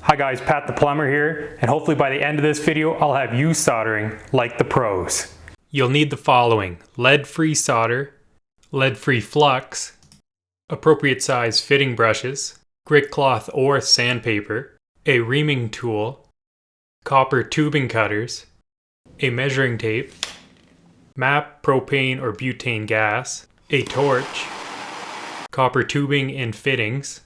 Hi guys, Pat the Plumber here, and hopefully by the end of this video I'll have you soldering like the pros. You'll need the following: lead-free solder, lead-free flux, appropriate size fitting brushes, grit cloth or sandpaper, a reaming tool, copper tubing cutters, a measuring tape, MAP propane or butane gas, a torch, copper tubing and fittings,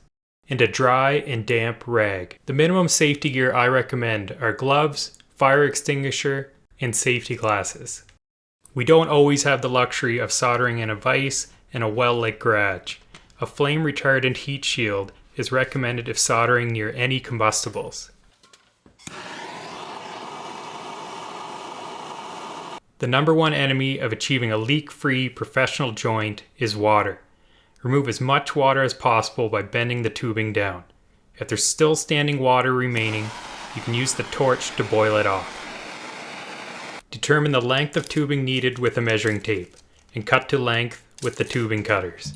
and a dry and damp rag. The minimum safety gear I recommend are gloves, fire extinguisher, and safety glasses. We don't always have the luxury of soldering in a vise in a well-lit garage. A flame retardant heat shield is recommended if soldering near any combustibles. The number one enemy of achieving a leak-free professional joint is water. Remove as much water as possible by bending the tubing down. If there's still standing water remaining, you can use the torch to boil it off. Determine the length of tubing needed with a measuring tape, and cut to length with the tubing cutters.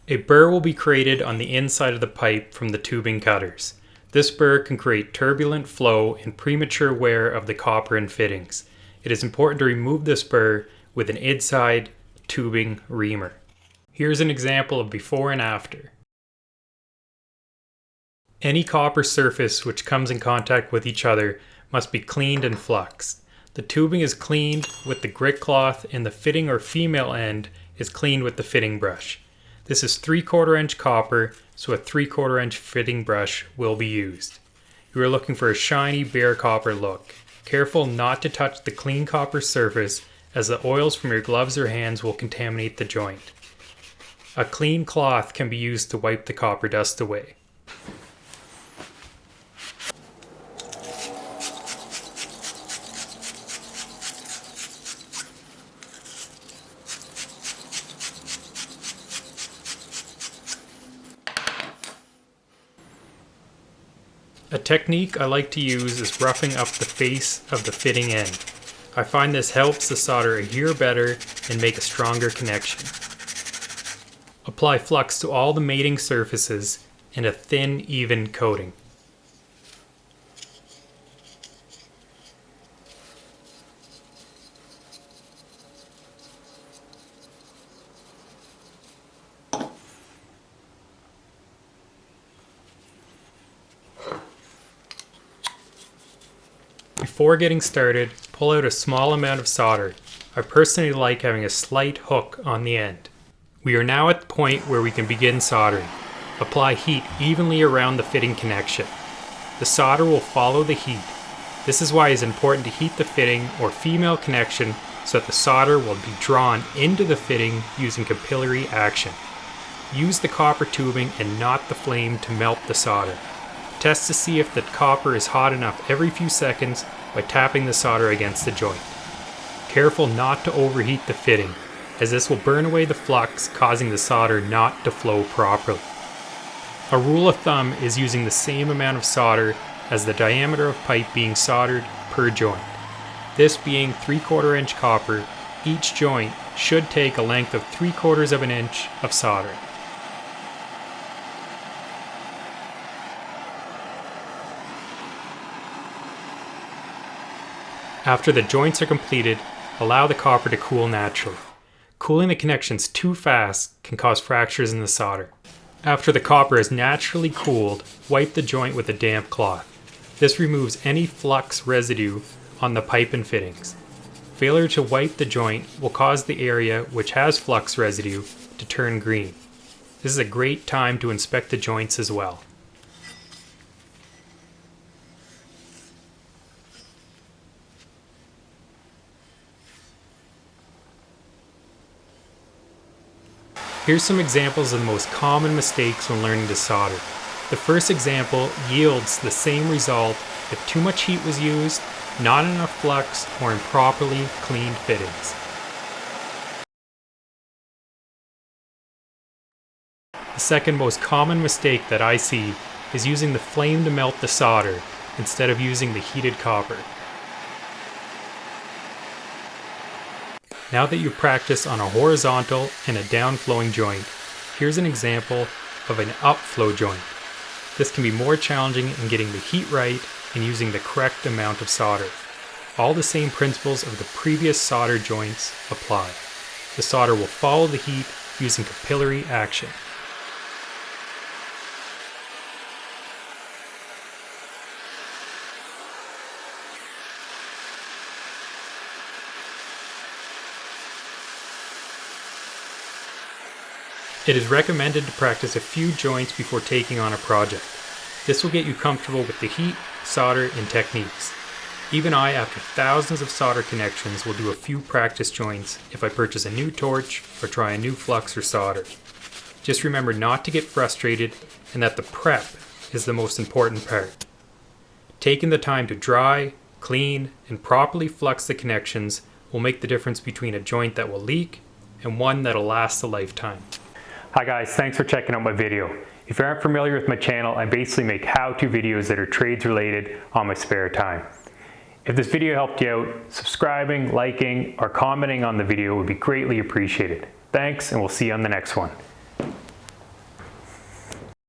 A burr will be created on the inside of the pipe from the tubing cutters. This burr can create turbulent flow and premature wear of the copper and fittings. It is important to remove this burr with an inside tubing reamer. Here's an example of before and after. Any copper surface which comes in contact with each other must be cleaned and fluxed. The tubing is cleaned with the grit cloth and the fitting or female end is cleaned with the fitting brush. This is 3/4 inch copper, so a 3/4 inch fitting brush will be used. You are looking for a shiny bare copper look. Careful not to touch the clean copper surface, as the oils from your gloves or hands will contaminate the joint. A clean cloth can be used to wipe the copper dust away. A technique I like to use is roughing up the face of the fitting end. I find this helps the solder adhere better and make a stronger connection. Apply flux to all the mating surfaces in a thin, even coating. Before getting started, pull out a small amount of solder. I personally like having a slight hook on the end. We are now at the point where we can begin soldering. Apply heat evenly around the fitting connection. The solder will follow the heat. This is why it is important to heat the fitting or female connection so that the solder will be drawn into the fitting using capillary action. Use the copper tubing and not the flame to melt the solder. Test to see if the copper is hot enough every few seconds by tapping the solder against the joint. Careful not to overheat the fitting, as this will burn away the flux, causing the solder not to flow properly. A rule of thumb is using the same amount of solder as the diameter of pipe being soldered per joint. This being 3/4 inch copper, each joint should take a length of 3/4 of an inch of soldering. After the joints are completed, allow the copper to cool naturally. Cooling the connections too fast can cause fractures in the solder. After the copper is naturally cooled, wipe the joint with a damp cloth. This removes any flux residue on the pipe and fittings. Failure to wipe the joint will cause the area which has flux residue to turn green. This is a great time to inspect the joints as well. Here's some examples of the most common mistakes when learning to solder. The first example yields the same result if too much heat was used, not enough flux, or improperly cleaned fittings. The second most common mistake that I see is using the flame to melt the solder instead of using the heated copper. Now that you've practiced on a horizontal and a downflowing joint, Here's an example of an upflow joint. This can be more challenging in getting the heat right and using the correct amount of solder. All the same principles of the previous solder joints apply. The solder will follow the heat using capillary action. It is recommended to practice a few joints before taking on a project. This will get you comfortable with the heat, solder, and techniques. Even I, after thousands of solder connections, will do a few practice joints if I purchase a new torch or try a new flux or solder. Just remember not to get frustrated and that the prep is the most important part. Taking the time to dry, clean, and properly flux the connections will make the difference between a joint that will leak and one that'll last a lifetime. Hi guys, thanks for checking out my video. If you aren't familiar with my channel, I basically make how-to videos that are trades related on my spare time. If this video helped you out, subscribing, liking, or commenting on the video would be greatly appreciated. Thanks, and we'll see you on the next one.